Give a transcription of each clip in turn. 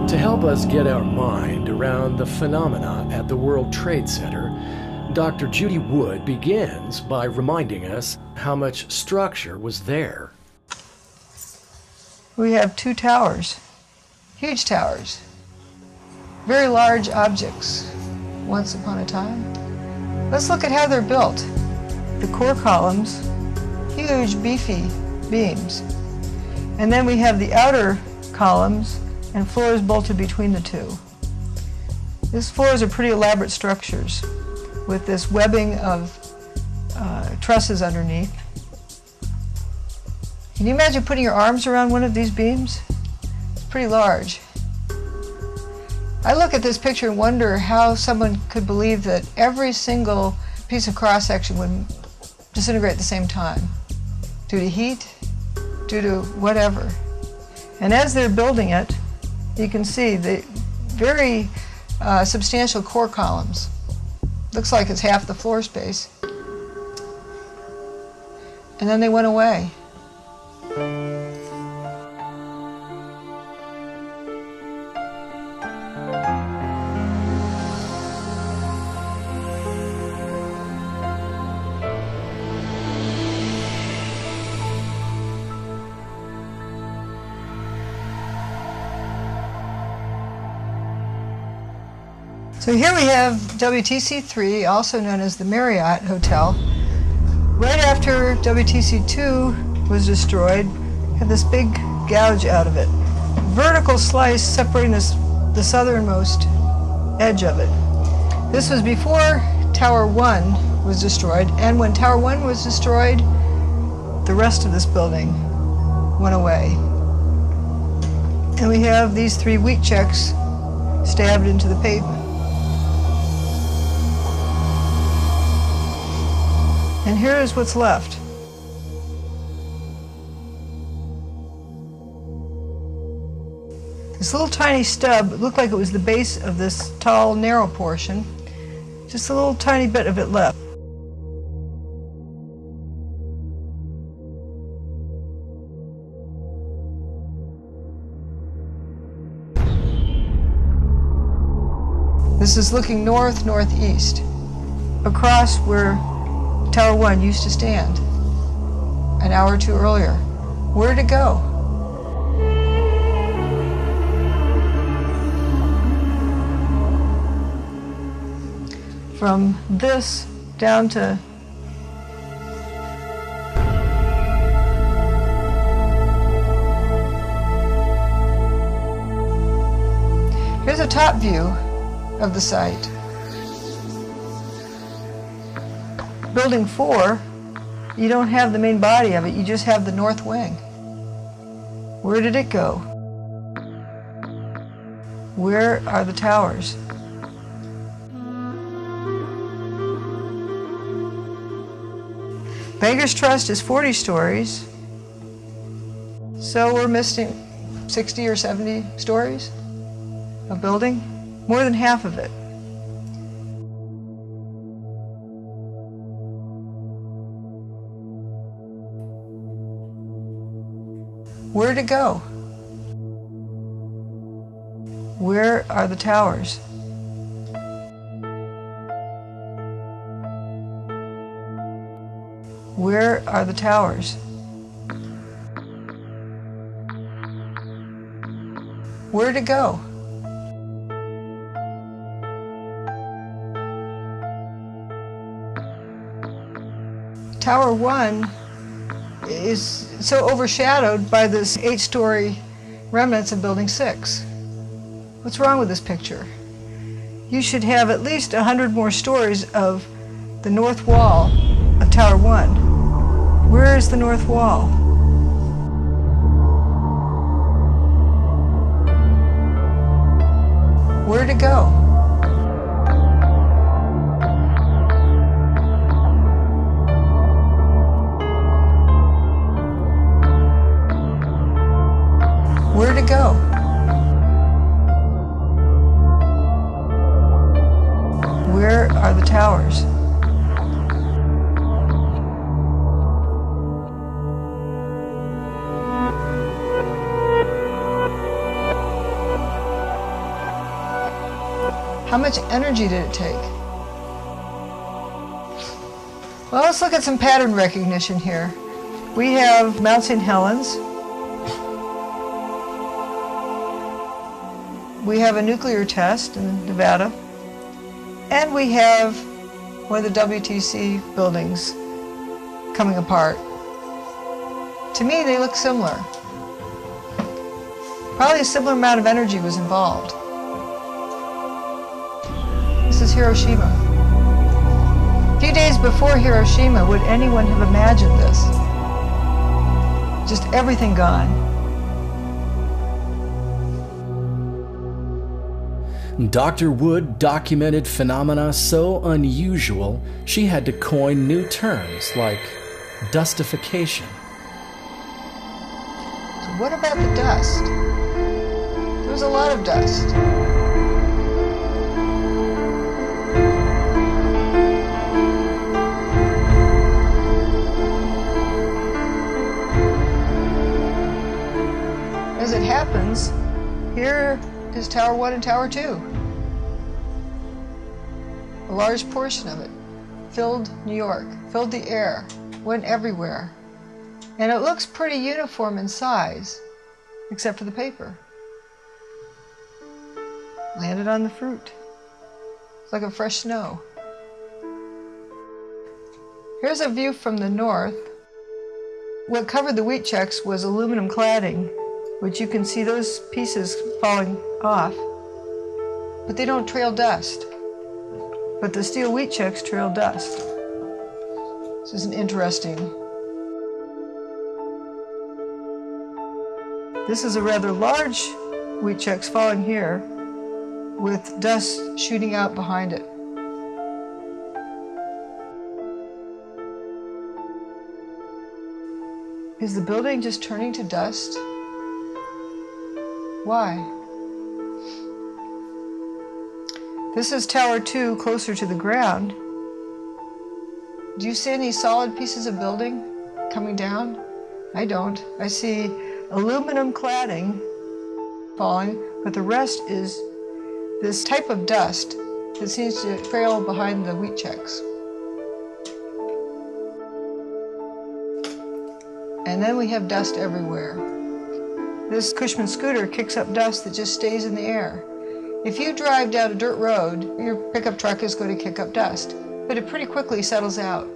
To help us get our mind around the phenomena at the World Trade Center, Dr. Judy Wood begins by reminding us how much structure was there. We have two towers, huge towers, very large objects once upon a time. Let's look at how they're built. The core columns, huge beefy beams. And then we have the outer columns and floors bolted between the two. These floors are pretty elaborate structures with this webbing of trusses underneath. Can you imagine putting your arms around one of these beams? It's pretty large. I look at this picture and wonder how someone could believe that every single piece of cross-section would disintegrate at the same time, due to heat, due to whatever. And as they're building it, you can see the very substantial core columns. Looks like it's half the floor space. And then they went away. So here we have WTC-3, also known as the Marriott Hotel. Right after WTC-2 was destroyed, had this big gouge out of it. Vertical slice separating the southernmost edge of it. This was before Tower 1 was destroyed, and when Tower 1 was destroyed, the rest of this building went away. And we have these three wheat checks stabbed into the pavement. And here is what's left. This little tiny stub looked like it was the base of this tall, narrow portion. Just a little tiny bit of it left. This is looking north-northeast, across where Tower 1 used to stand an hour or two earlier. Where did it go? From this down to here's a top view of the site. Building 4, you don't have the main body of it, you just have the north wing. Where did it go? Where are the towers? Bankers Trust is 40 stories, so we're missing 60 or 70 stories of building, more than half of it. Where'd it go? Where are the towers? Where are the towers? Where'd it go? Tower 1 is so overshadowed by this 8-story remnants of Building 6. What's wrong with this picture? You should have at least 100 more stories of the north wall of Tower 1. Where is the north wall? Where'd it go? Where'd it go? Where are the towers? How much energy did it take? Well, let's look at some pattern recognition here. We have Mount St. Helens. We have a nuclear test in Nevada. And we have one of the WTC buildings coming apart. To me, they look similar. Probably a similar amount of energy was involved. This is Hiroshima. A few days before Hiroshima, would anyone have imagined this? Just everything gone. Dr. Wood documented phenomena so unusual, she had to coin new terms like dustification. So what about the dust? There was a lot of dust. As it happens, here is Tower 1 and Tower 2. A large portion of it filled New York, filled the air, went everywhere. And it looks pretty uniform in size, except for the paper. Landed on the fruit. It's like a fresh snow. Here's a view from the north. What covered the wheat checks was aluminum cladding, which you can see those pieces falling off, but they don't trail dust. But the steel wheat checks trail dust. This is an interesting. This is a rather large wheat checks falling here with dust shooting out behind it. Is the building just turning to dust? Why? This is Tower 2, closer to the ground. Do you see any solid pieces of building coming down? I don't. I see aluminum cladding falling, but the rest is this type of dust that seems to trail behind the wheat checks. And then we have dust everywhere. This Cushman scooter kicks up dust that just stays in the air. If you drive down a dirt road, your pickup truck is going to kick up dust, but it pretty quickly settles out.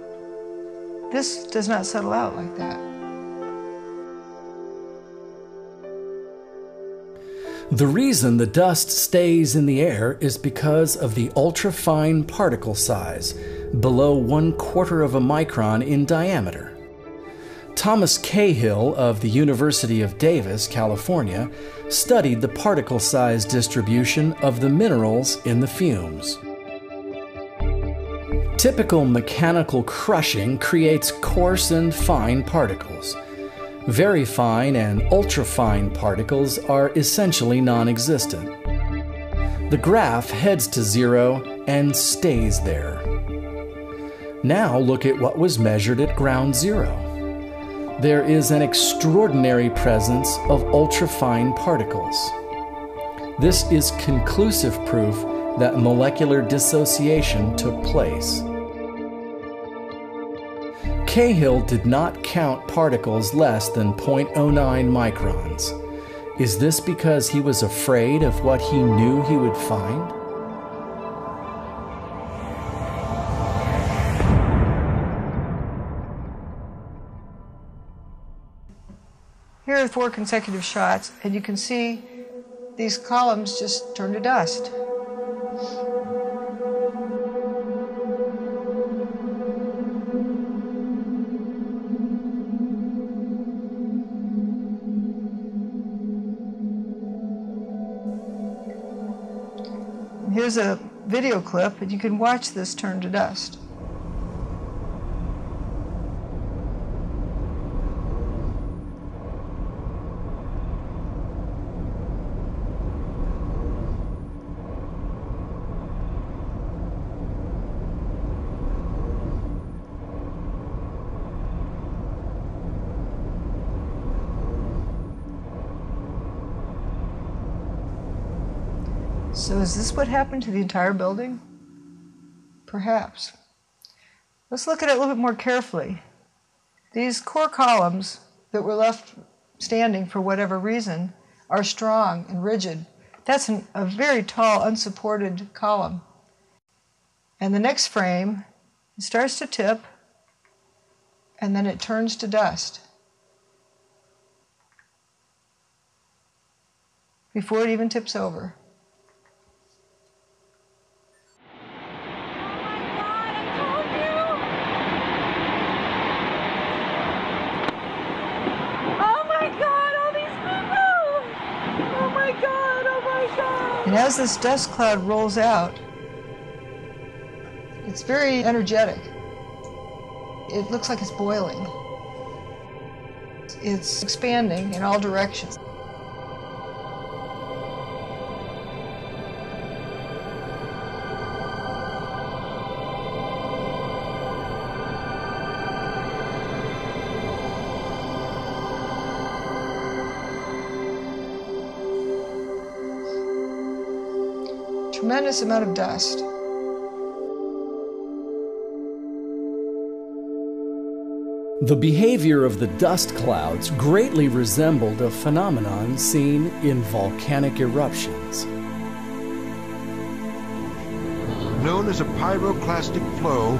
This does not settle out like that. The reason the dust stays in the air is because of the ultra-fine particle size, below 1/4 of a micron in diameter. Thomas Cahill of the University of Davis, California, studied the particle size distribution of the minerals in the fumes. Typical mechanical crushing creates coarse and fine particles. Very fine and ultrafine particles are essentially non-existent. The graph heads to zero and stays there. Now look at what was measured at ground zero. There is an extraordinary presence of ultrafine particles. This is conclusive proof that molecular dissociation took place. Cahill did not count particles less than 0.09 microns. Is this because he was afraid of what he knew he would find? Here are 4 consecutive shots, and you can see these columns just turn to dust. Here's a video clip, and you can watch this turn to dust. So is this what happened to the entire building? Perhaps. Let's look at it a little bit more carefully. These core columns that were left standing for whatever reason are strong and rigid. That's a very tall, unsupported column. And the next frame, it starts to tip, and then it turns to dust before it even tips over. And as this dust cloud rolls out, it's very energetic. It looks like it's boiling. It's expanding in all directions. Tremendous amount of dust. The behavior of the dust clouds greatly resembled a phenomenon seen in volcanic eruptions. Known as a pyroclastic flow,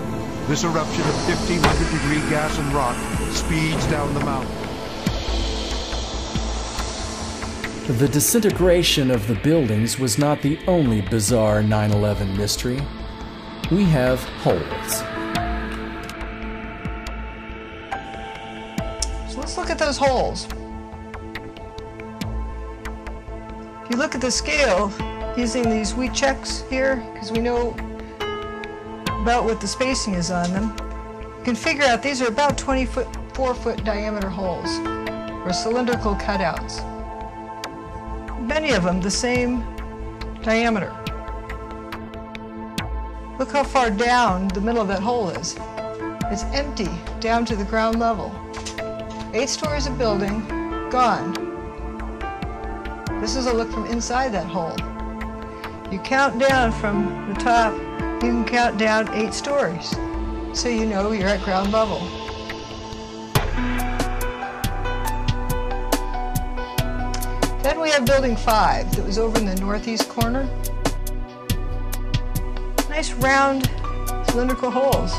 this eruption of 1,500-degree gas and rock speeds down the mountain. The disintegration of the buildings was not the only bizarre 9/11 mystery. We have holes. So let's look at those holes. If you look at the scale, using these wheat checks here, because we know about what the spacing is on them, you can figure out these are about 24-foot diameter holes, or cylindrical cutouts. Many of them the same diameter. Look how far down the middle of that hole is. It's empty down to the ground level. 8 stories of building, gone. This is a look from inside that hole. You count down from the top, you can count down 8 stories. So you know you're at ground level. Then we have building 5 that was over in the northeast corner. Nice round cylindrical holes.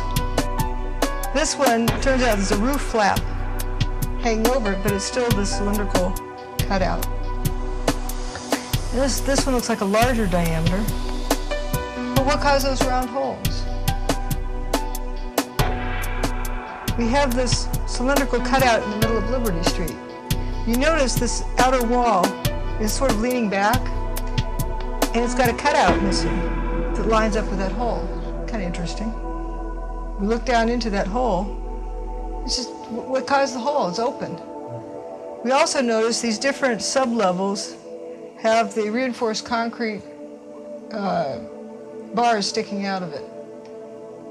This one turns out there's a roof flap hanging over it, but it's still the cylindrical cutout. This one looks like a larger diameter. But what caused those round holes? We have this cylindrical cutout in the middle of Liberty Street. You notice this outer wall is sort of leaning back, and it's got a cutout missing that lines up with that hole. Kind of interesting. We look down into that hole. It's just what caused the hole. It's opened. We also notice these different sublevels have the reinforced concrete bars sticking out of it.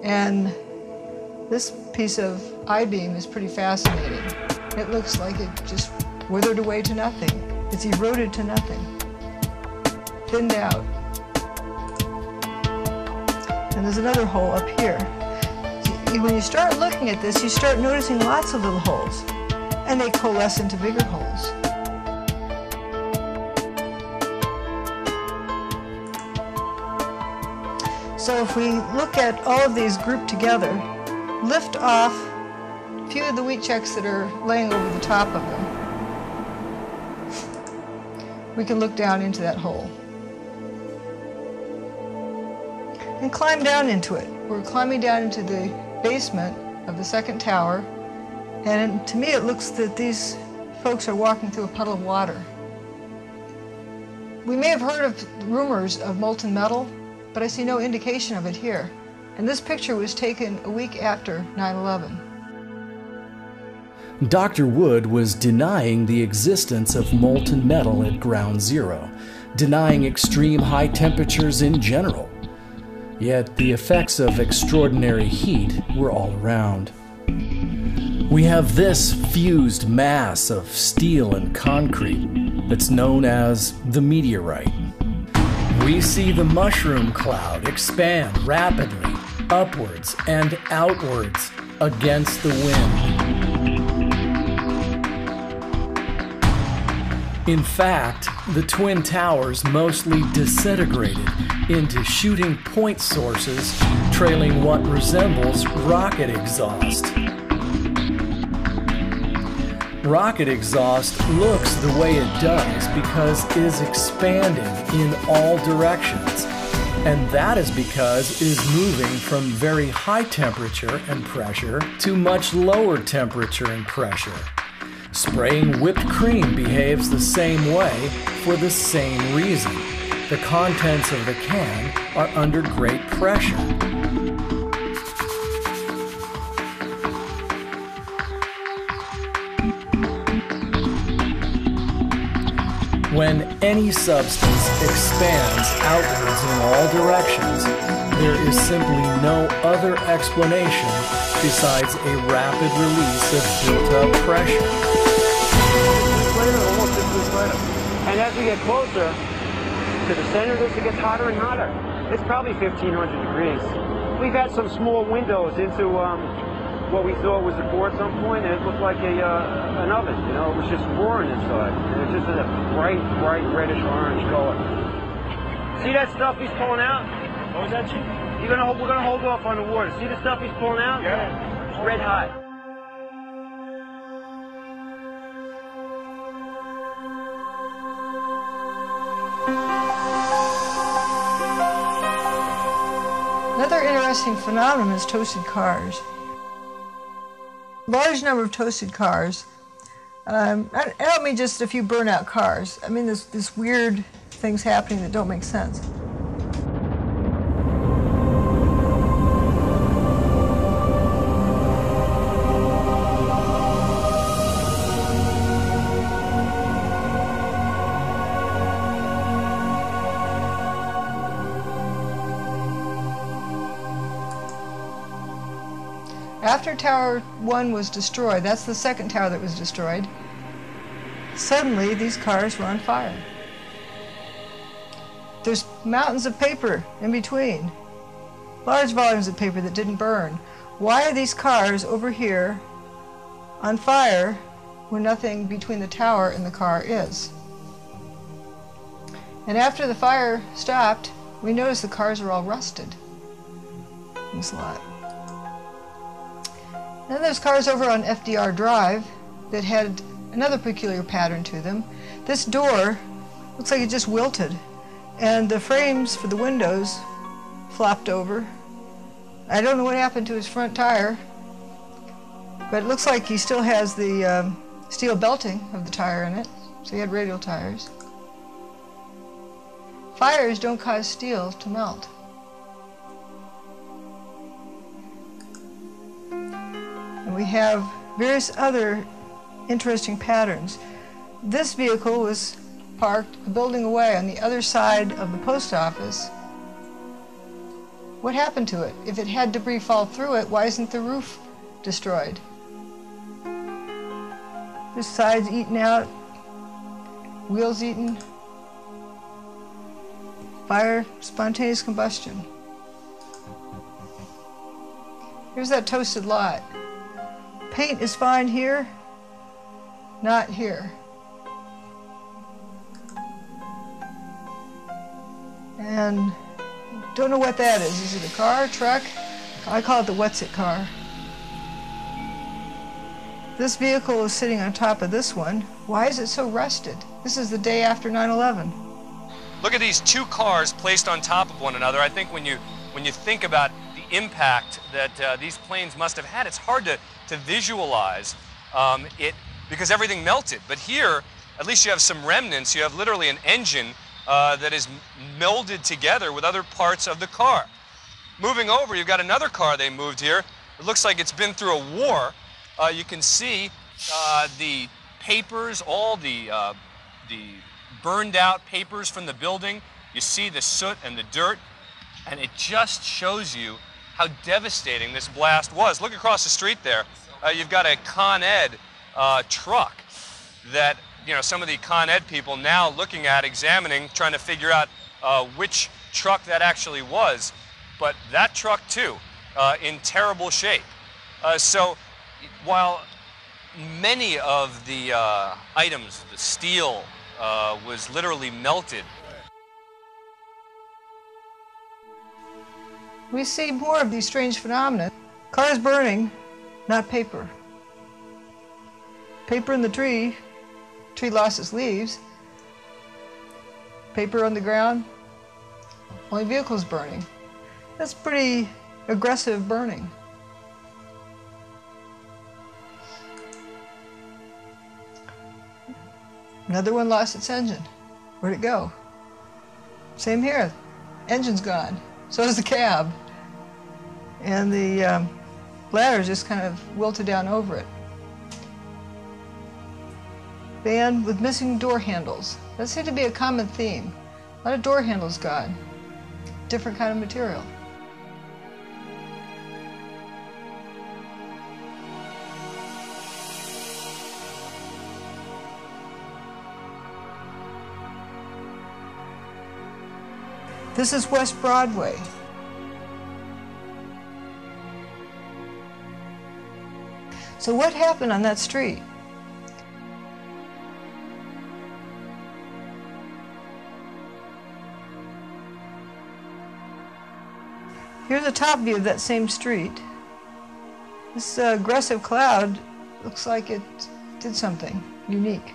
And this piece of I-beam is pretty fascinating. It looks like it just withered away to nothing. It's eroded to nothing, thinned out. And there's another hole up here. When you start looking at this, you start noticing lots of little holes, and they coalesce into bigger holes. So if we look at all of these grouped together, lift off a few of the wheat checks that are laying over the top of them, we can look down into that hole and climb down into it. We're climbing down into the basement of the second tower, and to me it looks that these folks are walking through a puddle of water. We may have heard of rumors of molten metal, but I see no indication of it here. And this picture was taken a week after 9/11. Dr. Wood was denying the existence of molten metal at Ground Zero, denying extreme high temperatures in general. Yet the effects of extraordinary heat were all around. We have this fused mass of steel and concrete that's known as the meteorite. We see the mushroom cloud expand rapidly, upwards and outwards against the wind. In fact, the Twin Towers mostly disintegrated into shooting point sources trailing what resembles rocket exhaust. Rocket exhaust looks the way it does because it is expanding in all directions, and that is because it is moving from very high temperature and pressure to much lower temperature and pressure. Spraying whipped cream behaves the same way for the same reason. The contents of the can are under great pressure. When any substance expands outwards in all directions, there is simply no other explanation besides a rapid release of built-up pressure. And as we get closer to the center, this gets hotter and hotter. It's probably 1,500 degrees. We've had some small windows into what we thought was the core at some point, and it looked like an oven. You know, it was just roaring inside. And it was just a bright reddish orange color. See that stuff he's pulling out? What was that, Chief? We're gonna hold off on the water. See the stuff he's pulling out? Yeah. It's red hot. Another interesting phenomenon is toasted cars. Large number of toasted cars. I don't mean just a few burnout cars. I mean this weird things happening that don't make sense. After Tower 1 was destroyed, that's the second tower that was destroyed, suddenly these cars were on fire. There's mountains of paper in between, large volumes of paper that didn't burn. Why are these cars over here on fire when nothing between the tower and the car is? And after the fire stopped, we noticed the cars are all rusted. Thanks a lot. Then there's cars over on FDR Drive that had another peculiar pattern to them. This door looks like it just wilted, and the frames for the windows flopped over. I don't know what happened to his front tire, but it looks like he still has the steel belting of the tire in it, so he had radial tires. Fires don't cause steel to melt. And we have various other interesting patterns. This vehicle was parked a building away on the other side of the post office. What happened to it? If it had debris fall through it, why isn't the roof destroyed? This side's eaten out, wheels eaten, fire, spontaneous combustion. Here's that toasted lot. Paint is fine here, not here. And don't know what that is. Is it a car, truck? I call it the what's it car. This vehicle is sitting on top of this one. Why is it so rusted? This is the day after 9/11. Look at these two cars placed on top of one another. I think when you think about the impact that these planes must have had, it's hard to visualize it because everything melted. But here, at least you have some remnants. You have literally an engine that is melded together with other parts of the car. Moving over, you've got another car they moved here. It looks like it's been through a war. You can see the papers, all the burned out papers from the building. You see the soot and the dirt, and it just shows you how devastating this blast was. Look across the street there. You've got a Con Ed truck that, you know, some of the Con Ed people now looking at, examining, trying to figure out which truck that actually was, but that truck too, in terrible shape. So while many of the items, the steel, was literally melted. We see more of these strange phenomena. Cars burning, not paper. Paper in the tree lost its leaves. Paper on the ground, only vehicles burning. That's pretty aggressive burning. Another one lost its engine. Where'd it go? Same here. Engine's gone. So is the cab. And the ladder just kind of wilted down over it. Van with missing door handles. That seemed to be a common theme. A lot of door handles gone. Different kind of material. This is West Broadway. So what happened on that street? Here's a top view of that same street. This aggressive cloud looks like it did something unique,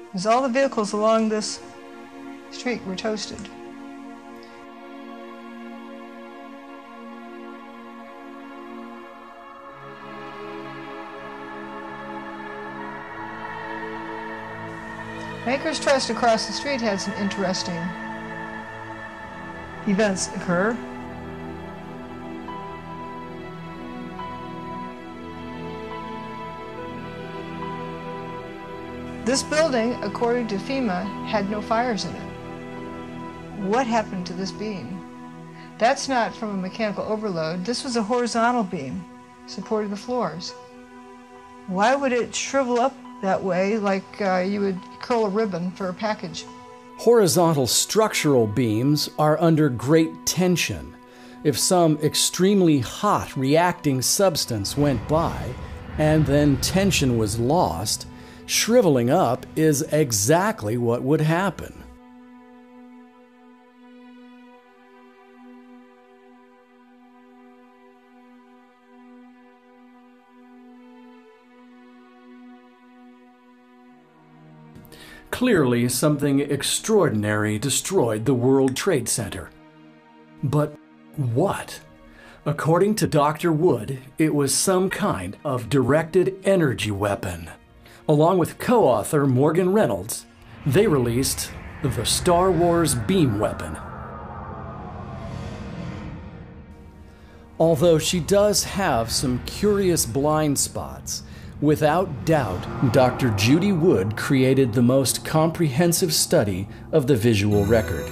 because all the vehicles along this street were toasted. Maker's Trust across the street had some interesting events occur. This building, according to FEMA, had no fires in it. What happened to this beam? That's not from a mechanical overload. This was a horizontal beam supporting the floors. Why would it shrivel up that way, like you would curl a ribbon for a package? Horizontal structural beams are under great tension. If some extremely hot reacting substance went by and then tension was lost, shriveling up is exactly what would happen. Clearly, something extraordinary destroyed the World Trade Center. But what? According to Dr. Wood, it was some kind of directed energy weapon. Along with co-author Morgan Reynolds, they released the Star Wars beam weapon. Although she does have some curious blind spots, without doubt, Dr. Judy Wood created the most comprehensive study of the visual record.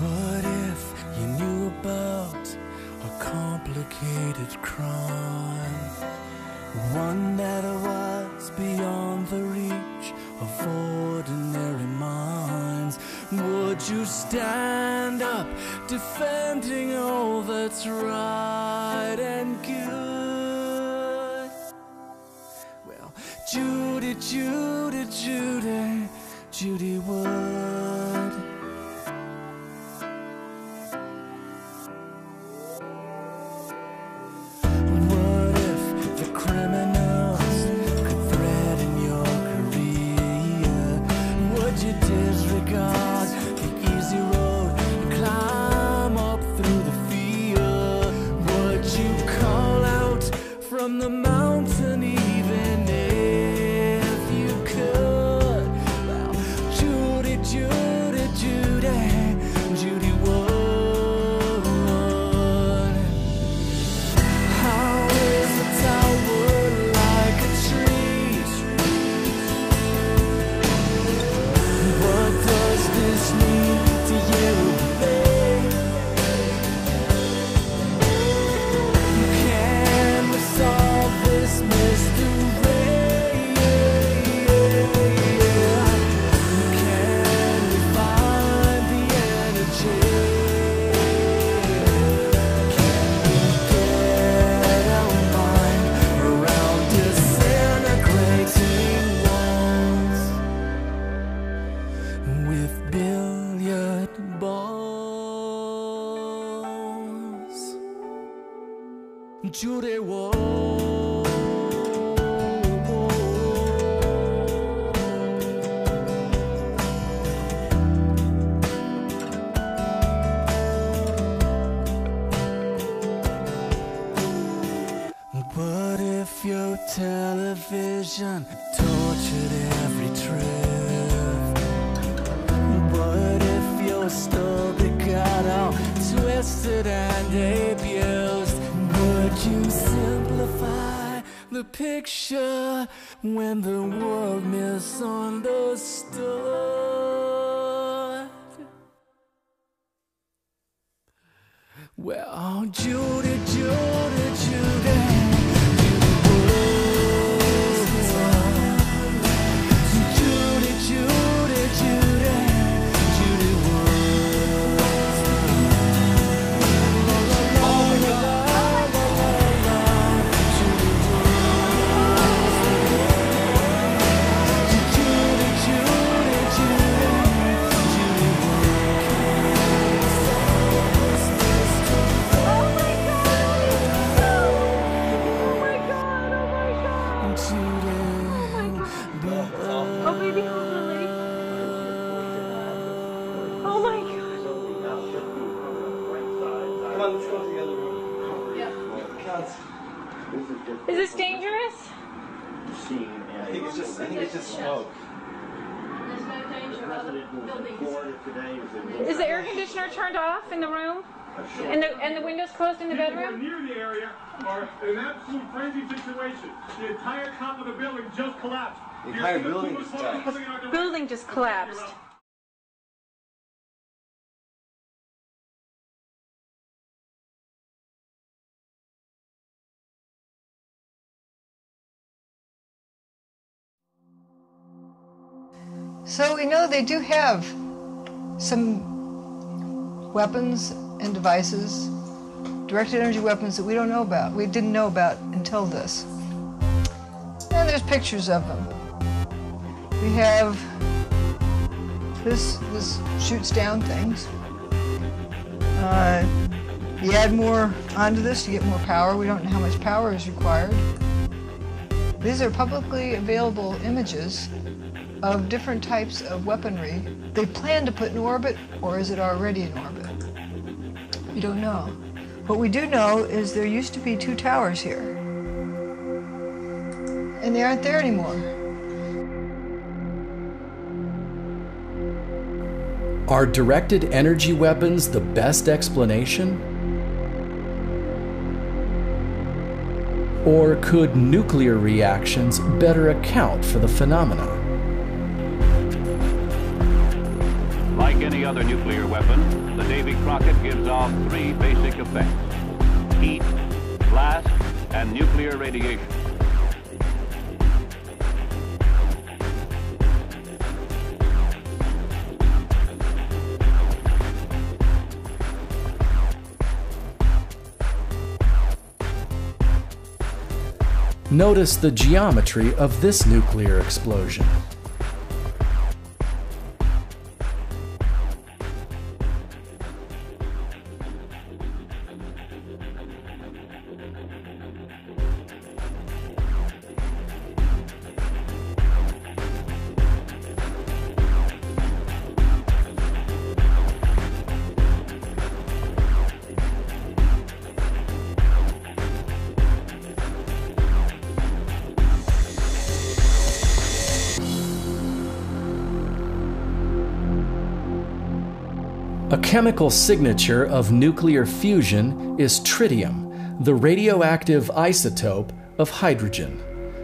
What if you knew about a complicated crime? One that was beyond the reach of ordinary minds. Would you stand up defending all that's right and good? Well, Judy, Judy, Judy, Judy Wood. What if the criminals could threaten your career? Would you disregard the easy road and climb up through the field? Would you call out from the mountain even if you could? Well, Judy, Judy, Judy, Judy Wood. How is a tower like a tree? What does this mean to you, babe? Can we solve this mystery? Can we find the energy? Can we get our mind around disintegrating walls with billiard balls? Judy Wall. What if your television tortured every truth? What if your story got all twisted and abused? Would you simplify the picture when the world misunderstood? Well, Judy, Judy, Judy, Judy, Judy, Judy, Judy Wood. Oh, baby, Lily. Oh, my God. Come on, let's go to the other room. Yeah. Is this dangerous? I think it's just smoke. There's no danger about the buildings. Is the air conditioner turned off in the room? And the windows closed in the bedroom? Near the area are an absolute crazy situation. The entire top of the building just collapsed. The entire building just collapsed. The building just collapsed. So we know they do have some weapons and devices, directed energy weapons that we don't know about. We didn't know about until this. And there's pictures of them. We have this shoots down things. You add more onto this to get more power. We don't know how much power is required. These are publicly available images of different types of weaponry they plan to put in orbit, or is it already in orbit? We don't know. What we do know is there used to be 2 towers here, and they aren't there anymore. Are directed energy weapons the best explanation? Or could nuclear reactions better account for the phenomena? Like any other nuclear weapon, the Davy Crockett gives off 3 basic effects: heat, blast, and nuclear radiation. Notice the geometry of this nuclear explosion. A chemical signature of nuclear fusion is tritium, the radioactive isotope of hydrogen.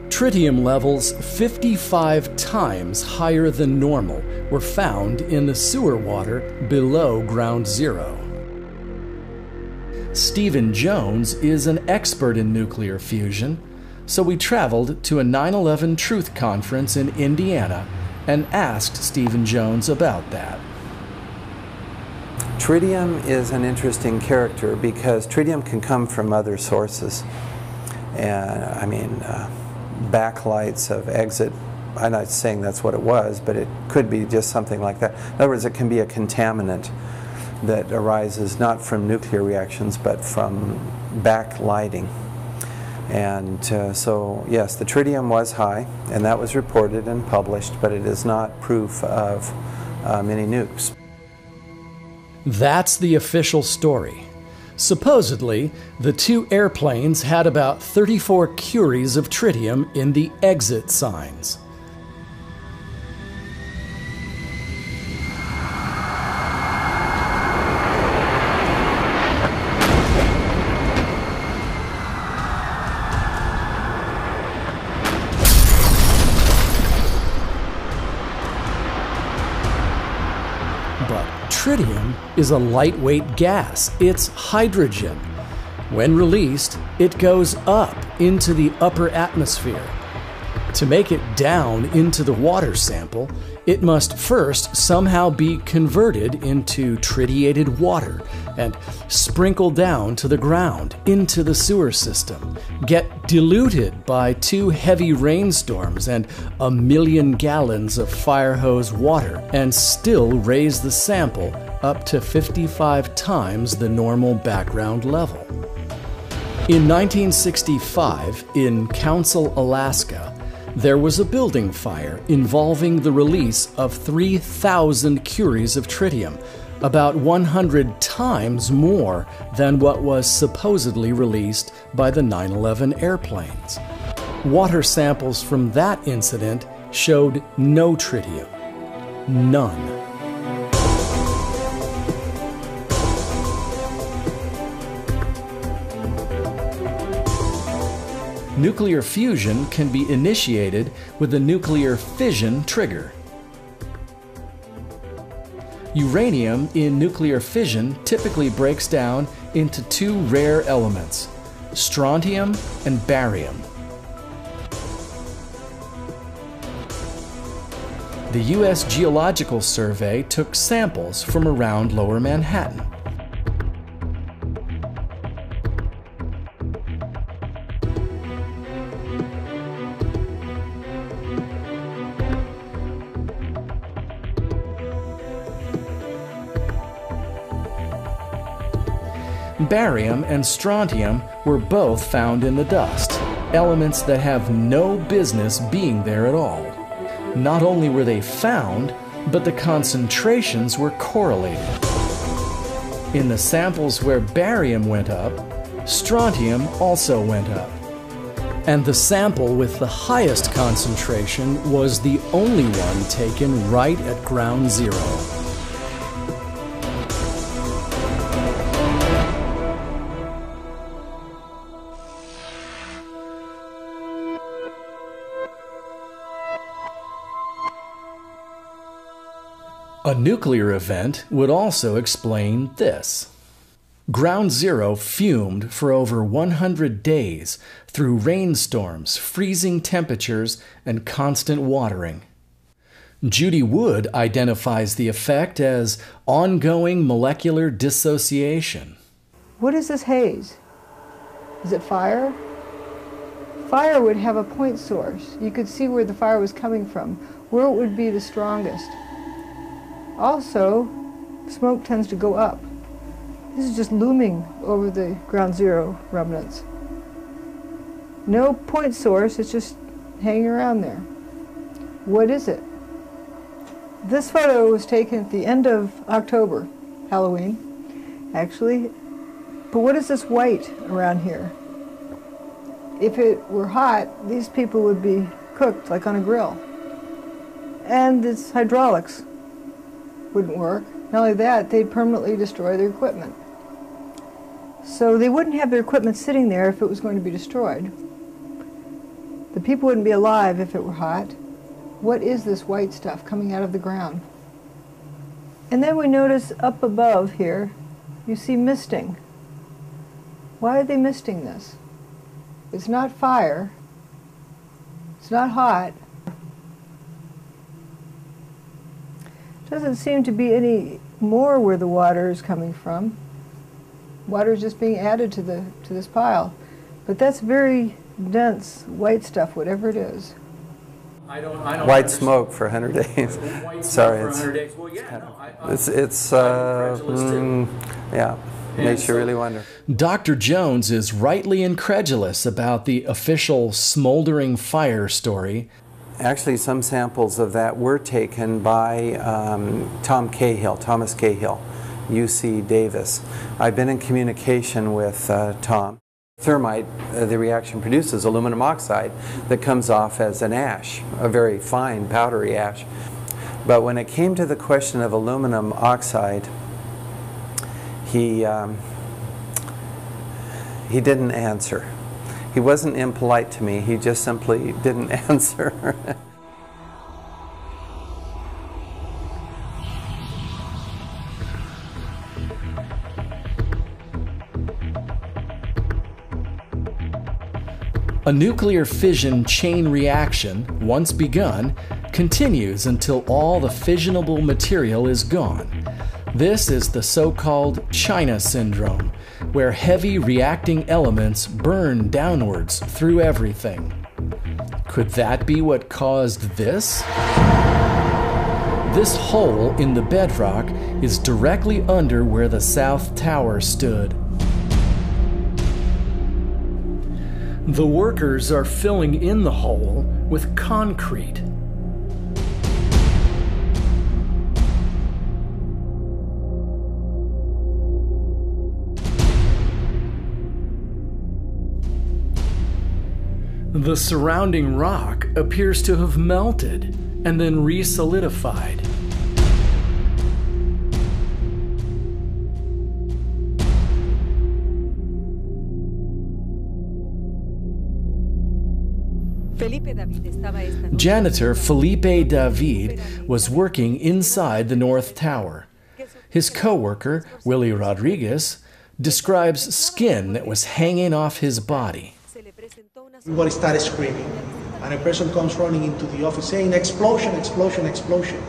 Tritium levels 55 times higher than normal were found in the sewer water below ground zero. Stephen Jones is an expert in nuclear fusion, so we traveled to a 9/11 Truth Conference in Indiana and asked Stephen Jones about that. Tritium is an interesting character because tritium can come from other sources. And I mean, backlights of exit, I'm not saying that's what it was, but it could be just something like that. In other words, it can be a contaminant that arises not from nuclear reactions, but from backlighting. And so, yes, the tritium was high, and that was reported and published, but it is not proof of many nukes. That's the official story. Supposedly, the two airplanes had about 34 curies of tritium in the exit signs. Tritium is a lightweight gas. It's hydrogen. When released, it goes up into the upper atmosphere. To make it down into the water sample, it must first somehow be converted into tritiated water and sprinkled down to the ground into the sewer system, get diluted by 2 heavy rainstorms and 1 million gallons of fire hose water, and still raise the sample up to 55 times the normal background level. In 1965, in Council, Alaska, there was a building fire involving the release of 3,000 curies of tritium, about 100 times more than what was supposedly released by the 9/11 airplanes. Water samples from that incident showed no tritium. None. Nuclear fusion can be initiated with a nuclear fission trigger. Uranium in nuclear fission typically breaks down into 2 rare elements, strontium and barium. The U.S. Geological Survey took samples from around Lower Manhattan. Barium and strontium were both found in the dust, elements that have no business being there at all. Not only were they found, but the concentrations were correlated. In the samples where barium went up, strontium also went up. And the sample with the highest concentration was the only one taken right at ground zero. A nuclear event would also explain this. Ground Zero fumed for over 100 days through rainstorms, freezing temperatures, and constant watering. Judy Wood identifies the effect as ongoing molecular dissociation. What is this haze? Is it fire? Fire would have a point source. You could see where the fire was coming from, where it would be the strongest. Also, smoke tends to go up. This is just looming over the ground zero remnants. No point source, it's just hanging around there. What is it? This photo was taken at the end of October, Halloween, actually. But what is this white around here? If it were hot, these people would be cooked like on a grill. And its hydraulics wouldn't work. Not only that, they'd permanently destroy their equipment. So they wouldn't have their equipment sitting there if it was going to be destroyed. The people wouldn't be alive if it were hot. What is this white stuff coming out of the ground? And then we notice up above here, you see misting. Why are they misting this? It's not fire. It's not hot. Doesn't seem to be any more where the water is coming from. Water is just being added to this pile. But that's very dense white stuff, whatever it is. I don't white smoke for 100 days. Sorry, for 100 days. Well, yeah, yeah, makes you really wonder. Dr. Jones is rightly incredulous about the official smoldering fire story. Actually, some samples of that were taken by Thomas Cahill, UC Davis. I've been in communication with Tom. Thermite, the reaction produces aluminum oxide that comes off as an ash, a very fine powdery ash. But when it came to the question of aluminum oxide, he didn't answer. He wasn't impolite to me, he just simply didn't answer. A nuclear fission chain reaction, once begun, continues until all the fissionable material is gone. This is the so-called China syndrome, where heavy reacting elements burn downwards through everything. Could that be what caused this? This hole in the bedrock is directly under where the South Tower stood. The workers are filling in the hole with concrete. The surrounding rock appears to have melted and then re-solidified. Janitor Felipe David was working inside the North Tower. His co-worker, Willie Rodriguez, describes skin that was hanging off his body. Everybody started screaming, and a person comes running into the office saying, "Explosion, explosion, explosion."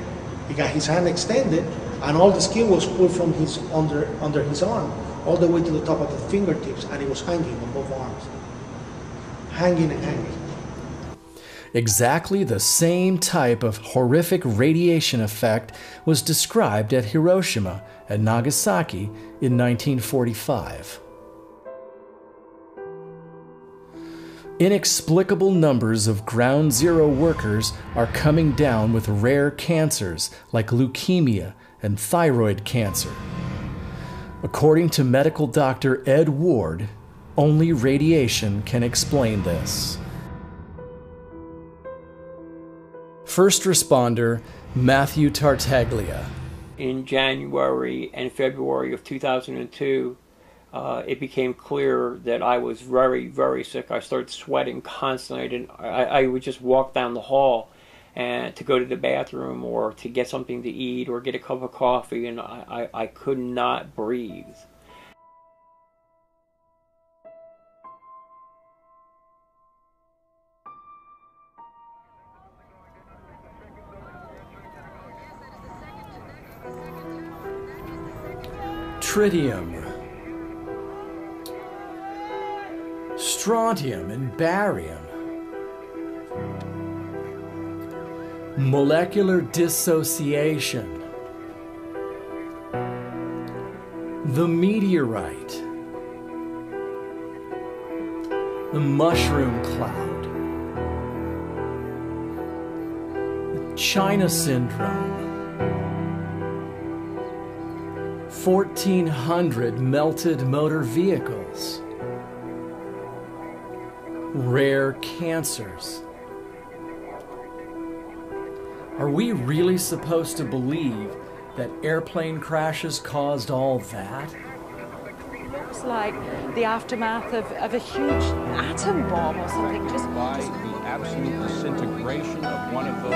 He got his hand extended, and all the skin was pulled from his under his arm, all the way to the top of the fingertips, and it was hanging on both arms. Hanging and hanging. Exactly the same type of horrific radiation effect was described at Hiroshima and Nagasaki in 1945. Inexplicable numbers of ground zero workers are coming down with rare cancers like leukemia and thyroid cancer. According to medical doctor Ed Ward, only radiation can explain this. First responder Matthew Tartaglia. In January and February of 2002, it became clear that I was very, very sick. I started sweating constantly. I would just walk down the hall and to go to the bathroom or to get something to eat or get a cup of coffee, and I could not breathe. Tritium, strontium, and barium. molecular dissociation, the meteorite, the mushroom cloud, the China syndrome, 1,400 melted motor vehicles, rare cancers. Are we really supposed to believe that airplane crashes caused all that? It looks like the aftermath of a huge atom bomb or something. Just by the absolute disintegration of one of those